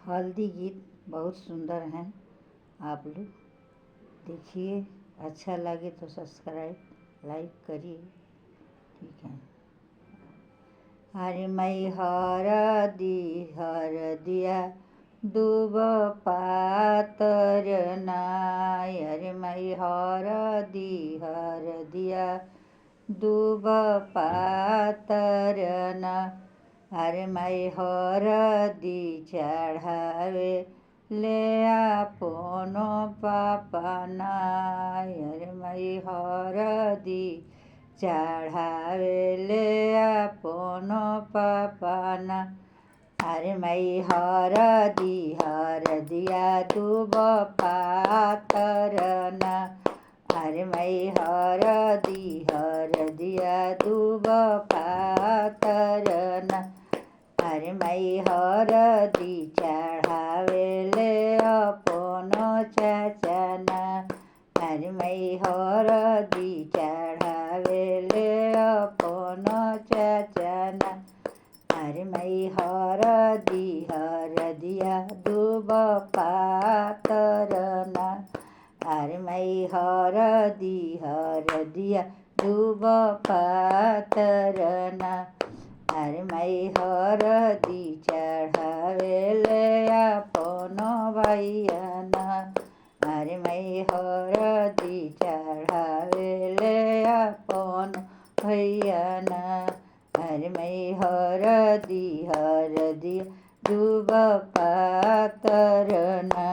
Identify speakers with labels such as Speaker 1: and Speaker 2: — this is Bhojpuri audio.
Speaker 1: हल्दी गीत बहुत सुंदर हैं। आप लोग देखिए, अच्छा लगे तो सब्सक्राइब लाइक करिए। ठीक है। हरे मई हरदिया दूब पातर नाय। हरे मई हरदिया दूब पातर ना। हरे मई हरदी चढ़ावे ले आपनो पापनाय। हरे मई हरदी चढ़ावे ले आपनो पापना। हरे मई हरदिया दूब पातर ना। हरे मई हरदिया दूब पातर ना। हरे मई हरदी चढ़ावे ले अपनो चचना। हरे मई हरदी चढ़ावे ले अपनो चचना। हरे मई हरदिया दूब पातर ना। हरे मई हरदिया दूब पातर ना। हरे मई हरदी चढ़ावे ले आपनो भैयाना। हरे मई हरदी चढ़ावे ले आपनो भैयाना। हरे मई हरदिया दूब पातर ना।